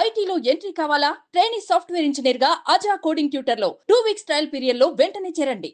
ఐటీలో ఎంట్రీ కావాలా? Trainee software engineer గా అజా కోడింగ్ ట్యూటర్ లో 2 వీక్స్ ట్రయల్ పీరియడ్ లో వెంటనే చేరండి.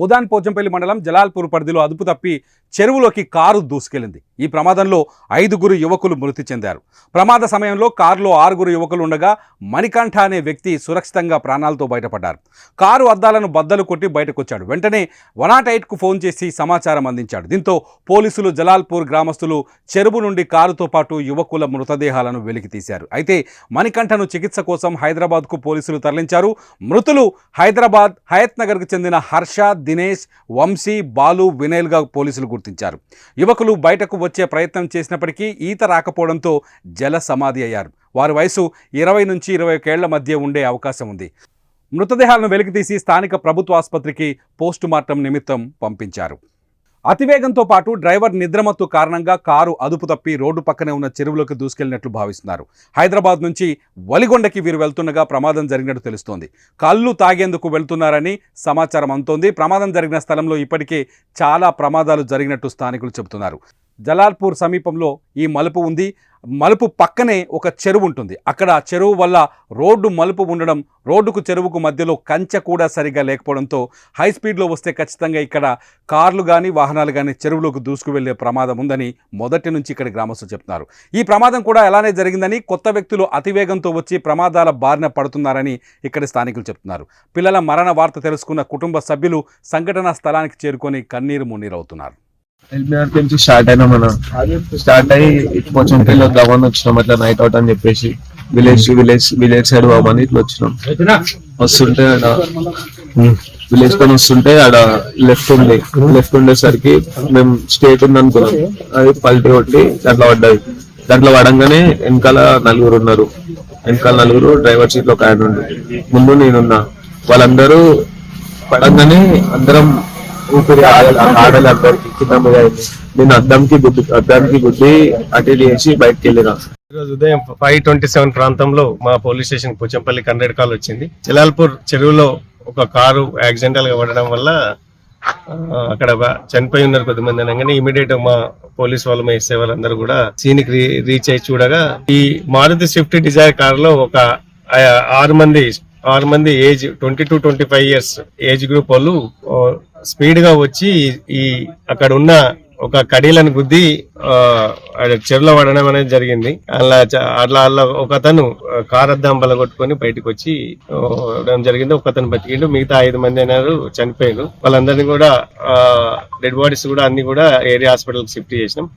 బుదాన్ పోచంపల్లి మండలం జలాల్పూర్ పరిధిలో అదుపు తప్పి చెరువులోకి కారు దూసుకెళ్లింది. ఈ ప్రమాదంలో 5 యువకులు మృతి చెందారు. ప్రమాద సమయంలో కారులో 6 యువకులు ఉండగా మణికంఠ అనే వ్యక్తి సురక్షితంగా ప్రాణాలతో బయటపడ్డారు. కారు అద్దాలను బద్దలు కొట్టి బయటకొచ్చాడు. వెంటనే 108కు ఫోన్ చేసి సమాచారం అందించాడు. దీంతో పోలీసులు, జలాల్పూర్ గ్రామస్తులు చెరువు నుండి కారుతో పాటు యువకుల మృతదేహాలను వెలికి తీశారు. అయితే మణికంఠను చికిత్స కోసం హైదరాబాద్కు పోలీసులు తరలించారు. మృతులు హైదరాబాద్ హయత్ నగర్కు చెందిన హర్ష, దినేష్, వంశీ, బాలు, వినయల్గా పోలీసులు గుర్తించారు. యువకులు బయటకు వచ్చే ప్రయత్నం చేసినప్పటికీ ఈత రాకపోవడంతో జల సమాధి అయ్యారు. వారి వయసు 20 నుంచి 21 ఏళ్ల మధ్య ఉండే అవకాశం ఉంది. మృతదేహాలను వెలికితీసి స్థానిక ప్రభుత్వ ఆసుపత్రికి పోస్టుమార్టం నిమిత్తం పంపించారు. అతివేగంతో పాటు డ్రైవర్ నిద్రమత్తు కారణంగా కారు అదుపు తప్పి రోడ్డు పక్కనే ఉన్న చెరువులోకి దూసుకెళ్లినట్లు భావిస్తున్నారు. హైదరాబాద్ నుంచి వలిగొండకి వీరు వెళ్తుండగా ప్రమాదం జరిగినట్టు తెలుస్తోంది. కళ్ళు తాగేందుకు వెళ్తున్నారని సమాచారం అందుతోంది. ప్రమాదం జరిగిన స్థలంలో ఇప్పటికే చాలా ప్రమాదాలు జరిగినట్టు స్థానికులు చెబుతున్నారు. జలాల్పూర్ సమీపంలో ఈ మలుపు ఉంది. మలుపు పక్కనే ఒక చెరువు ఉంటుంది. అక్కడ చెరువు వల్ల రోడ్డు మలుపు ఉండడం, రోడ్డుకు చెరువుకు మధ్యలో కంచె కూడా సరిగా లేకపోవడంతో హై స్పీడ్లో వస్తే ఖచ్చితంగా ఇక్కడ కార్లు కానీ వాహనాలు కానీ చెరువులోకి దూసుకు వెళ్లే ప్రమాదం ఉందని మొదటి నుంచి ఇక్కడ గ్రామస్తులు చెప్తున్నారు. ఈ ప్రమాదం కూడా అలానే జరిగిందని, కొత్త వ్యక్తులు అతివేగంతో వచ్చి ప్రమాదాల బారిన పడుతున్నారని ఇక్కడ స్థానికులు చెప్తున్నారు. పిల్లల మరణ వార్త తెలుసుకున్న కుటుంబ సభ్యులు సంఘటనా స్థలానికి చేరుకొని కన్నీరు మున్నీరవుతున్నారు. ఎల్బీఆర్ నుంచి స్టార్ట్ అయినా స్టార్ట్ అయ్యి కొంచెం పిల్లలు గమని వచ్చినాం. అట్లా నైట్ అవుట్ అని చెప్పేసి విలేజ్ సైడ్ బాబని ఇట్లా వచ్చినాం. వస్తుంటే ఆడ విలేజ్ పని వస్తుంటే ఆడ లెఫ్ట్ ఉండేసరికి మేము స్టేట్ ఉంది అనుకున్నాం. అది పల్టీ కొట్టి దాంట్లో పడ్డది. దాంట్లో పడంగానే వెనకాల 4 ఉన్నారు. వెనకాల 4, డ్రైవర్ సీట్ లో ఒక ఆయన ఉండి, ముందు నేనున్నా. వాళ్ళందరూ పడంగానే అందరం ఊపిరి ఆడలు అందరికి కింద మీద అయింది. నేను అద్దంకి గుద్ది అటు చేసి బయటకు వెళ్ళిన. ఈరోజు ఉదయం 5:27 ప్రాంతంలో మా పోలీస్ స్టేషన్ పోచంపల్లి కండ్రెడ్ కాల్ వచ్చింది. జలాల్పూర్ చెరువులో ఒక కారు యాక్సిడెంటల్ గా పడడం వల్ల అక్కడ చనిపోయి ఉన్నారు కొద్దిమంది అనగానే ఇమీడియట్ మా పోలీస్ వాళ్ళు, మా ఎస్ఐ వాళ్ళందరూ కూడా సీన్ కి రీచ్ అయ్యి చూడగా ఈ మారుతి స్విఫ్ట్ డిజైర్ కార్ లో ఒక 6 మంది ఏజ్ 22-25 ఇయర్స్ ఏజ్ గ్రూప్ వాళ్ళు స్పీడ్ గా వచ్చి ఈ అక్కడ ఉన్న ఒక కడీలను గుద్ది చెరువులో పడడం అనేది జరిగింది. అట్లా ఒక అతను కార్ అద్దం బలగొట్టుకొని బయటకు వచ్చి జరిగింది. ఒక అతను బతికిండు, మిగతా 5 మంది అయినారు చనిపోయారు. వాళ్ళందరినీ కూడా డెడ్ బాడీస్ కూడా అన్ని కూడా ఏరియా హాస్పిటల్ కి షిఫ్ట్ చేసినాం.